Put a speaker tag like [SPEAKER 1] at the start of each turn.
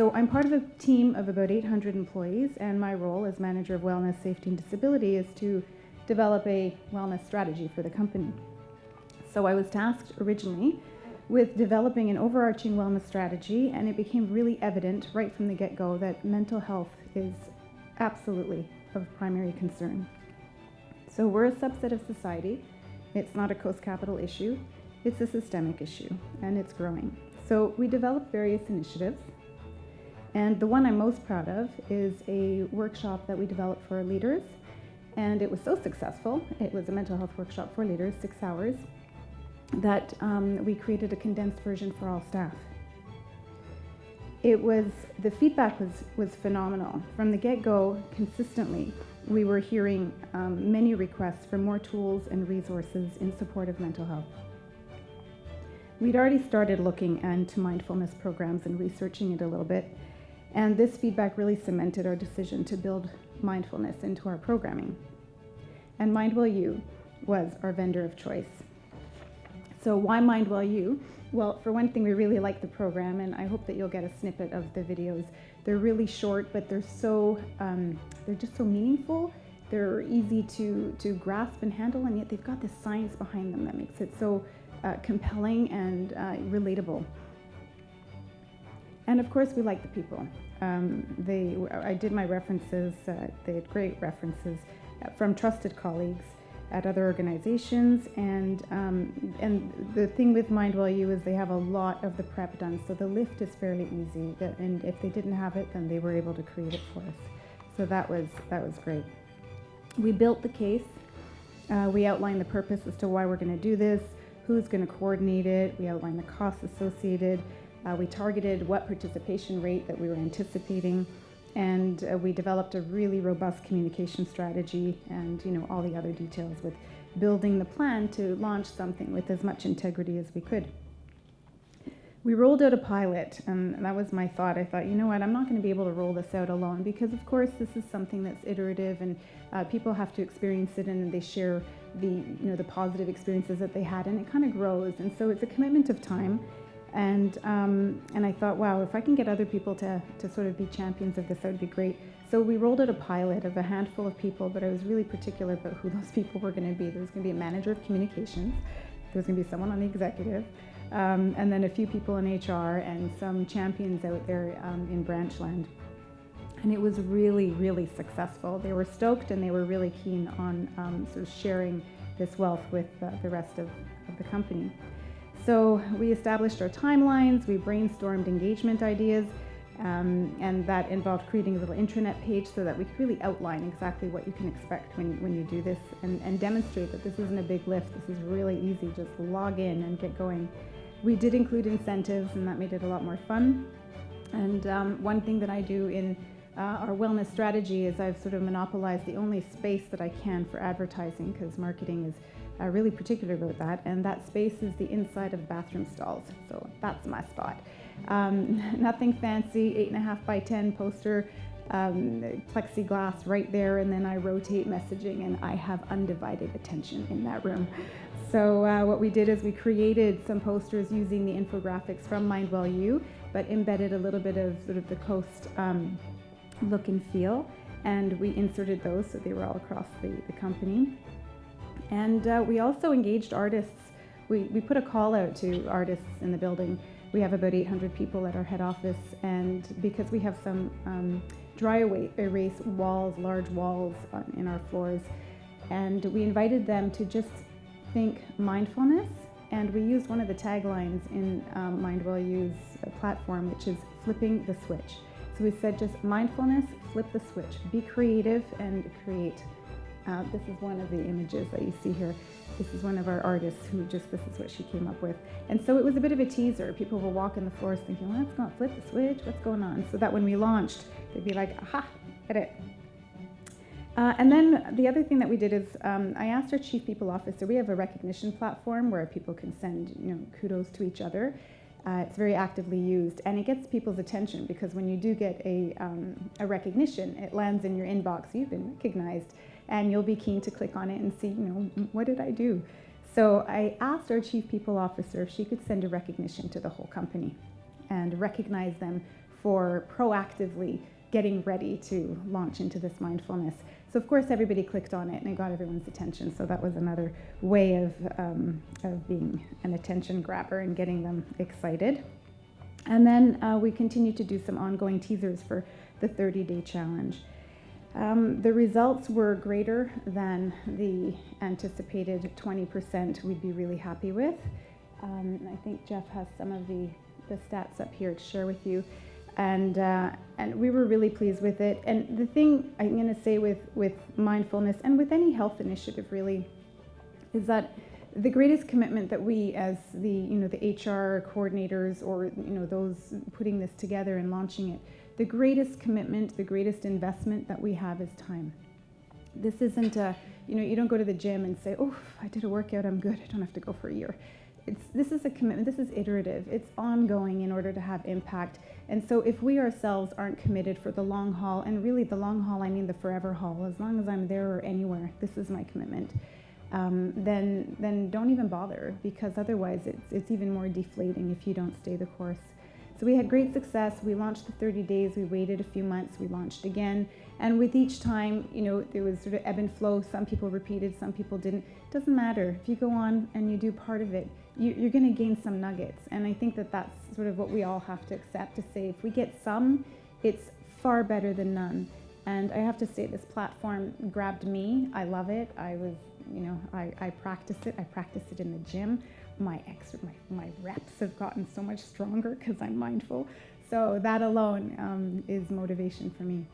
[SPEAKER 1] So I'm part of a team of about 800 employees, and my role as manager of wellness, safety, and disability is to develop a wellness strategy for the company. So I was tasked originally with developing an overarching wellness strategy, and it became really evident right from the get-go that mental health is absolutely of primary concern. So we're a subset of society. It's not a Coast Capital issue. It's a systemic issue, and it's growing. So we developed various initiatives, and the one I'm most proud of is a workshop that we developed for leaders, and it was so successful. It was a mental health workshop for leaders, 6 hours, that we created a condensed version for all staff. The feedback was phenomenal. From the get-go, consistently, we were hearing many requests for more tools and resources in support of mental health. We'd already started looking into mindfulness programs and researching it a little bit, and this feedback really cemented our decision to build mindfulness into our programming. And MindWell-U was our vendor of choice. So why MindWell-U? Well, for one thing, we really like the program, and I hope that you'll get a snippet of the videos. They're really short, but they're just so meaningful. They're easy to grasp and handle, and yet they've got this science behind them that makes it so compelling and relatable. And of course, we like the people. I did my references. They had great references from trusted colleagues at other organizations, and the thing with MindWell-U is they have a lot of the prep done, so the lift is fairly easy. And if they didn't have it, then they were able to create it for us. So that was great. We built the case. We outlined the purpose as to why we're going to do this, who's going to coordinate it. We outlined the costs associated. We targeted what participation rate that we were anticipating. And we developed a really robust communication strategy and all the other details with building the plan to launch something with as much integrity as we could. We rolled out a pilot, and that was my thought. I thought, you know what, I'm not going to be able to roll this out alone, because of course this is something that's iterative, and people have to experience it, and they share the positive experiences that they had, and it kind of grows. And so it's a commitment of time. And I thought, wow, if I can get other people to sort of be champions of this, that would be great. So we rolled out a pilot of a handful of people, but I was really particular about who those people were going to be. There was going to be a manager of communications, there was going to be someone on the executive, and then a few people in HR and some champions out there in Branchland. And it was really, really successful. They were stoked, and they were really keen on sort of sharing this wealth with the rest of the company. So we established our timelines, we brainstormed engagement ideas, and that involved creating a little intranet page so that we could really outline exactly what you can expect when you do this, and demonstrate that this isn't a big lift, this is really easy, just log in and get going. We did include incentives, and that made it a lot more fun. And one thing that I do in our wellness strategy is I've sort of monopolized the only space that I can for advertising, because marketing is really particular about that, and that space is the inside of bathroom stalls. So that's my spot. Nothing fancy, 8.5 by 10 poster, plexiglass right there, and then I rotate messaging, and I have undivided attention in that room. So what we did is we created some posters using the infographics from MindWell-U, but embedded a little bit of sort of the Coast look and feel, and we inserted those so they were all across the company. And we also engaged artists. We put a call out to artists in the building. We have about 800 people at our head office, and because we have some dry erase walls, large walls in our floors, and we invited them to just think mindfulness, and we used one of the taglines in MindWell-U's platform, which is flipping the switch. So we said just mindfulness, flip the switch, be creative and create. This is one of the images that you see here. This is one of our artists this is what she came up with. And so it was a bit of a teaser. People were walking the floors thinking, well, let's not flip the switch, what's going on? So that when we launched, they'd be like, aha, get it. And then the other thing that we did is I asked our chief people officer, we have a recognition platform where people can send kudos to each other. It's very actively used, and it gets people's attention, because when you do get a recognition, it lands in your inbox, you've been recognized, and you'll be keen to click on it and see, what did I do? So I asked our chief people officer if she could send a recognition to the whole company and recognize them for proactively getting ready to launch into this mindfulness. So of course everybody clicked on it and it got everyone's attention. So that was another way of being an attention grabber and getting them excited. And then we continued to do some ongoing teasers for the 30-day challenge. The results were greater than the anticipated 20% we'd be really happy with. I think Jeff has some of the stats up here to share with you. And we were really pleased with it. And the thing I'm going to say with mindfulness and with any health initiative really is that the greatest commitment that we as the HR coordinators or those putting this together and launching it, the greatest commitment, the greatest investment that we have is time. This isn't you don't go to the gym and say, oh, I did a workout, I'm good, I don't have to go for a year. This is a commitment, this is iterative, it's ongoing in order to have impact. And so if we ourselves aren't committed for the long haul, and really the long haul, I mean the forever haul, as long as I'm there or anywhere, this is my commitment, then don't even bother, because otherwise it's even more deflating if you don't stay the course. So we had great success. We launched the 30 days, we waited a few months, we launched again. And with each time, there was sort of ebb and flow. Some people repeated, some people didn't. It doesn't matter. If you go on and you do part of it, you're going to gain some nuggets. And I think that that's sort of what we all have to accept, to say if we get some, it's far better than none. And I have to say this platform grabbed me. I love it. I was, I practice it. I practice it in the gym. My reps have gotten so much stronger because I'm mindful. So that alone is motivation for me.